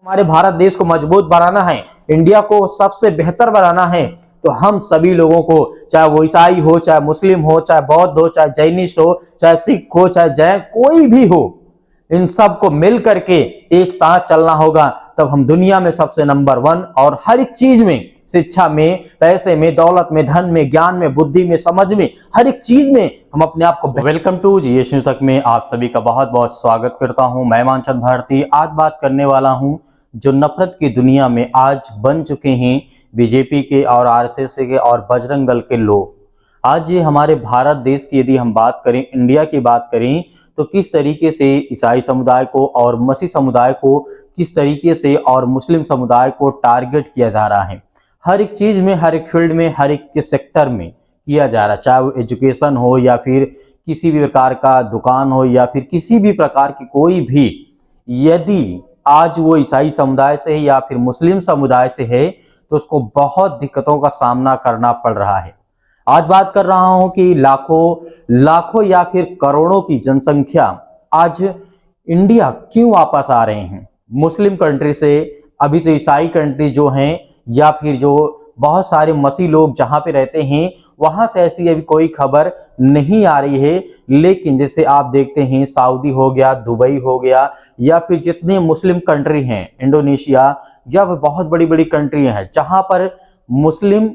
हमारे भारत देश को मजबूत बनाना है, इंडिया को सबसे बेहतर बनाना है, तो हम सभी लोगों को, चाहे वो ईसाई हो, चाहे मुस्लिम हो, चाहे बौद्ध हो, चाहे जैनिस्ट हो, चाहे सिख हो, चाहे जैन कोई भी हो, इन सबको मिल करके एक साथ चलना होगा। तब हम दुनिया में सबसे नंबर 1 और हर एक चीज में, शिक्षा में, पैसे में, दौलत में, धन में, ज्ञान में, बुद्धि में, समझ में, हर एक चीज में हम अपने आप को। वेलकम टू जीएस न्यूज तक में आप सभी का बहुत बहुत स्वागत करता हूं। मैं मानचंद भारती आज बात करने वाला हूं जो नफरत की दुनिया में आज बन चुके हैं बीजेपी के और आरएसएस के और बजरंग दल के लोग। आज ये हमारे भारत देश की यदि हम बात करें, इंडिया की बात करें, तो किस तरीके से ईसाई समुदाय को और मसीह समुदाय को किस तरीके से और मुस्लिम समुदाय को टारगेट किया जा रहा है। हर एक चीज में, हर एक फील्ड में, हर एक के सेक्टर में किया जा रहा है, चाहे वो एजुकेशन हो या फिर किसी भी प्रकार का दुकान हो या फिर किसी भी प्रकार की कोई भी, यदि आज वो ईसाई समुदाय से है या फिर मुस्लिम समुदाय से है तो उसको बहुत दिक्कतों का सामना करना पड़ रहा है। आज बात कर रहा हूं कि लाखों या फिर करोड़ों की जनसंख्या आज इंडिया क्यों वापस आ रहे हैं मुस्लिम कंट्री से। अभी तो ईसाई कंट्री जो हैं या फिर जो बहुत सारे मसीह लोग जहां पे रहते हैं वहां से ऐसी अभी कोई खबर नहीं आ रही है, लेकिन जैसे आप देखते हैं सऊदी हो गया, दुबई हो गया या फिर जितने मुस्लिम कंट्री हैं, इंडोनेशिया या बहुत बड़ी बड़ी कंट्री हैं जहां पर मुस्लिम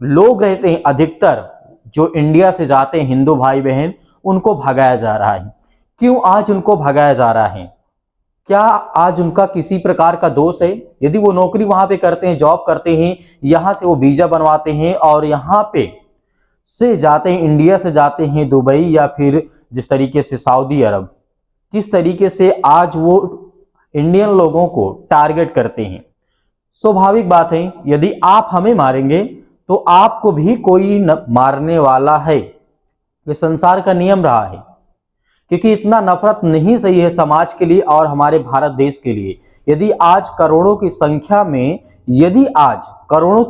लोग रहते हैं, अधिकतर जो इंडिया से जाते हैं हिंदू भाई बहन, उनको भगाया जा रहा है। क्यों आज उनको भगाया जा रहा है? क्या आज उनका किसी प्रकार का दोष है? यदि वो नौकरी वहां पे करते हैं, जॉब करते हैं, यहां से वो वीजा बनवाते हैं और यहां पे से जाते हैं, इंडिया से जाते हैं दुबई या फिर जिस तरीके से सऊदी अरब, किस तरीके से आज वो इंडियन लोगों को टारगेट करते हैं। स्वाभाविक बात है, यदि आप हमें मारेंगे तो आपको भी कोई मारने वाला है। ये संसार का नियम रहा है, क्योंकि इतना नफरत नहीं सही है समाज के लिए और हमारे भारत देश के लिए। यदि आज करोड़ों की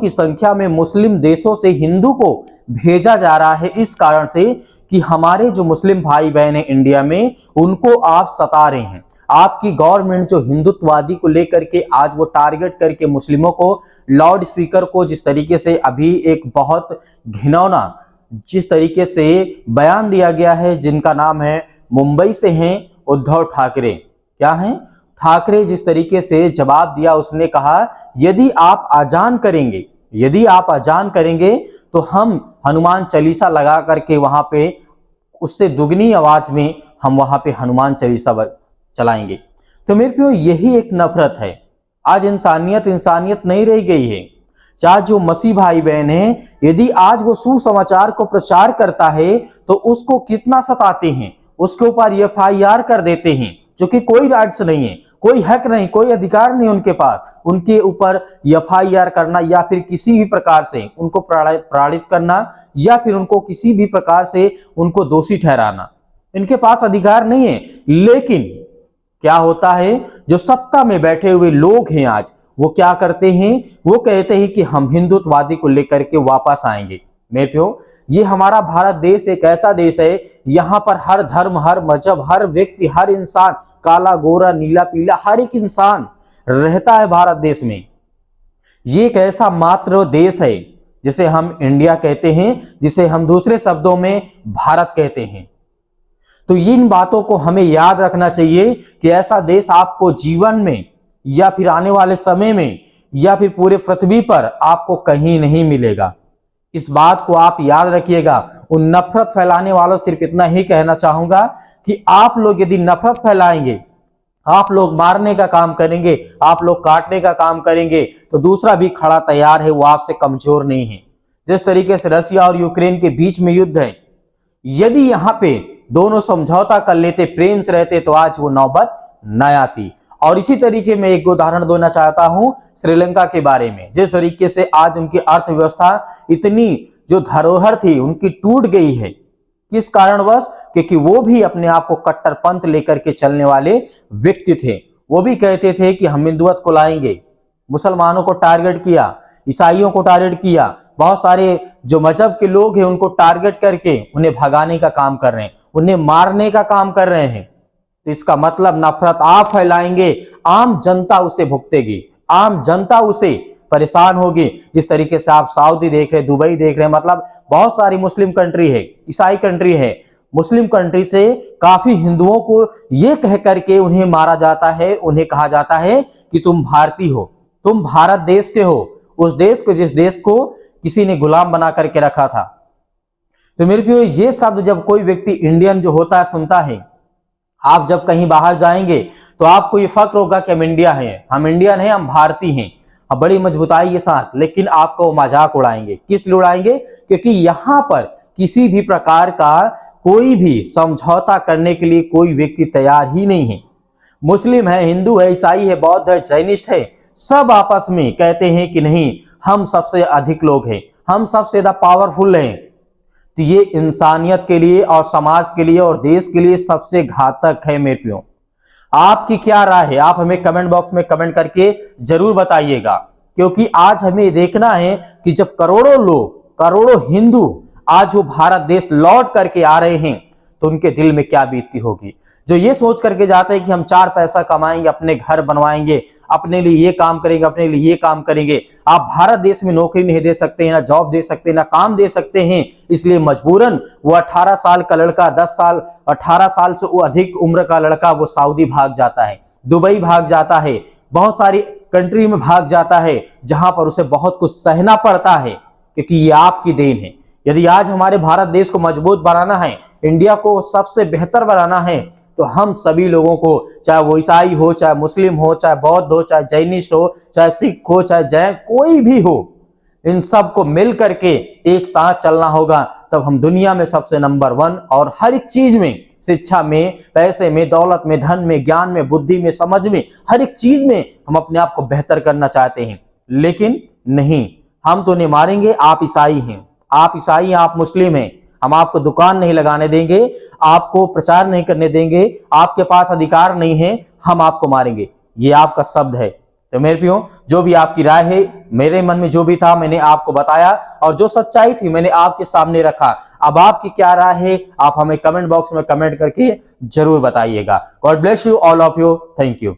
संख्या में मुस्लिम देशों से हिंदू को भेजा जा रहा है इस कारण से कि हमारे जो मुस्लिम भाई बहन हैं इंडिया में, उनको आप सता रहे हैं। आपकी गवर्नमेंट जो हिंदुत्ववादी को लेकर के आज वो टारगेट करके मुस्लिमों को, लाउड स्पीकर को जिस तरीके से अभी एक बहुत घिनौना जिस तरीके से बयान दिया गया है, जिनका नाम है, मुंबई से हैं उद्धव ठाकरे, क्या हैं ठाकरे, जिस तरीके से जवाब दिया, उसने कहा यदि आप अजान करेंगे तो हम हनुमान चालीसा लगा करके वहां पे उससे दुगनी आवाज में हम वहां पे हनुमान चालीसा चलाएंगे। तो मेरे प्यारे यही एक नफरत है। आज इंसानियत नहीं रह गई है। चाहे जो मसीह भाई बहन है, यदि आज वो सुसमाचार को प्रचार करता है तो उसको कितना सताते हैं, उसके ऊपर एफआईआर कर देते हैं, जो कि कोई राइट्स नहीं है, कोई हक नहीं, कोई अधिकार नहीं उनके पास उनके ऊपर एफआईआर करना या फिर किसी भी प्रकार से उनको प्रताड़ित करना या फिर उनको किसी भी प्रकार से उनको दोषी ठहराना, इनके पास अधिकार नहीं है। लेकिन क्या होता है, जो सत्ता में बैठे हुए लोग हैं आज वो क्या करते हैं, वो कहते हैं कि हम हिंदुत्ववादी को लेकर के वापस आएंगे। मेरे प्यो, ये हमारा भारत देश एक ऐसा देश है, यहाँ पर हर धर्म, हर मजहब, हर व्यक्ति, हर इंसान, काला गोरा नीला पीला, हर एक इंसान रहता है भारत देश में। ये एक ऐसा मात्र देश है जिसे हम इंडिया कहते हैं, जिसे हम दूसरे शब्दों में भारत कहते हैं। तो इन बातों को हमें याद रखना चाहिए कि ऐसा देश आपको जीवन में या फिर आने वाले समय में या फिर पूरे पृथ्वी पर आपको कहीं नहीं मिलेगा। इस बात को आप याद रखिएगा। उन नफरत फैलाने वालों सिर्फ इतना ही कहना चाहूंगा कि आप लोग यदि नफरत फैलाएंगे, आप लोग मारने का काम करेंगे, आप लोग काटने का काम करेंगे, तो दूसरा भी खड़ा तैयार है, वो आपसे कमजोर नहीं है। जिस तरीके से रसिया और यूक्रेन के बीच में युद्ध है, यदि यहाँ पे दोनों समझौता कर लेते, प्रेम से रहते, तो आज वो नौबत न आती। और इसी तरीके में एक उदाहरण देना चाहता हूं श्रीलंका के बारे में। जिस तरीके से आज उनकी अर्थव्यवस्था इतनी जो धरोहर थी उनकी टूट गई है, किस कारणवश? क्योंकि वो भी अपने आप को कट्टरपंथ लेकर के चलने वाले व्यक्ति थे। वो भी कहते थे कि हम हिंदुत्व को लाएंगे, मुसलमानों को टारगेट किया, ईसाइयों को टारगेट किया, बहुत सारे जो मजहब के लोग हैं उनको टारगेट करके उन्हें भगाने का काम कर रहे हैं, उन्हें मारने का काम कर रहे हैं। तो इसका मतलब नफरत आप फैलाएंगे, आम जनता उसे भुगतेगी, आम जनता उसे परेशान होगी। जिस तरीके से आप सऊदी देख रहे हैं, दुबई देख रहे हैं, मतलब बहुत सारी मुस्लिम कंट्री है, ईसाई कंट्री है, मुस्लिम कंट्री से काफी हिंदुओं को ये कह करके उन्हें मारा जाता है, उन्हें कहा जाता है कि तुम भारतीय हो, तुम भारत देश के हो, उस देश को जिस देश को किसी ने गुलाम बना करके रखा था। तो मेरे प्रियो, ये शब्द जब कोई व्यक्ति इंडियन जो होता है सुनता है, आप जब कहीं बाहर जाएंगे तो आपको ये फक्र होगा कि हम इंडिया हैं, हम इंडियन हैं, हम भारतीय हैं, अब बड़ी मजबूताई के साथ। लेकिन आपको मजाक उड़ाएंगे, किस लिए उड़ाएंगे? क्योंकि यहाँ पर किसी भी प्रकार का कोई भी समझौता करने के लिए कोई व्यक्ति तैयार ही नहीं है। मुस्लिम है, हिंदू है, ईसाई है, बौद्ध है, जैनिस्ट है, सब आपस में कहते हैं कि नहीं, हम सबसे अधिक लोग हैं, हम सबसे ज्यादा पावरफुल हैं। तो ये इंसानियत के लिए और समाज के लिए और देश के लिए सबसे घातक है। मेरे प्रियो, आपकी क्या राय है? आप हमें कमेंट बॉक्स में कमेंट करके जरूर बताइएगा, क्योंकि आज हमें देखना है कि जब करोड़ों लोग, करोड़ों हिंदू आज वो भारत देश लौट करके आ रहे हैं तो उनके दिल में क्या बीतती होगी, जो ये सोच करके जाते हैं कि हम 4 पैसा कमाएंगे, अपने घर बनवाएंगे, अपने लिए ये काम करेंगे, अपने लिए ये काम करेंगे। आप भारत देश में नौकरी नहीं दे सकते हैं, ना जॉब दे सकते हैं, ना काम दे सकते हैं, इसलिए मजबूरन वो 18 साल का लड़का, 10 साल 18 साल से वो अधिक उम्र का लड़का वो सऊदी भाग जाता है, दुबई भाग जाता है, बहुत सारी कंट्री में भाग जाता है, जहां पर उसे बहुत कुछ सहना पड़ता है, क्योंकि ये आपकी देन है। यदि आज हमारे भारत देश को मजबूत बनाना है, इंडिया को सबसे बेहतर बनाना है, तो हम सभी लोगों को, चाहे वो ईसाई हो, चाहे मुस्लिम हो, चाहे बौद्ध हो, चाहे जैनिस्ट हो, चाहे सिख हो, चाहे जैन कोई भी हो, इन सब को मिल करके एक साथ चलना होगा। तब हम दुनिया में सबसे नंबर 1 और हर एक चीज में, शिक्षा में, पैसे में, दौलत में, धन में, ज्ञान में, बुद्धि में, समझ में, हर एक चीज में हम अपने आप को बेहतर करना चाहते हैं। लेकिन नहीं, हम तो नहीं मारेंगे, आप ईसाई हैं, आप ईसाई हैं, आप मुस्लिम हैं, हम आपको दुकान नहीं लगाने देंगे, आपको प्रचार नहीं करने देंगे, आपके पास अधिकार नहीं है, हम आपको मारेंगे, ये आपका शब्द है। तो मेरे प्रियो, जो भी आपकी राय है, मेरे मन में जो भी था मैंने आपको बताया, और जो सच्चाई थी मैंने आपके सामने रखा। अब आपकी क्या राय है, आप हमें कमेंट बॉक्स में कमेंट करके जरूर बताइएगा। God bless you all of you, thank you.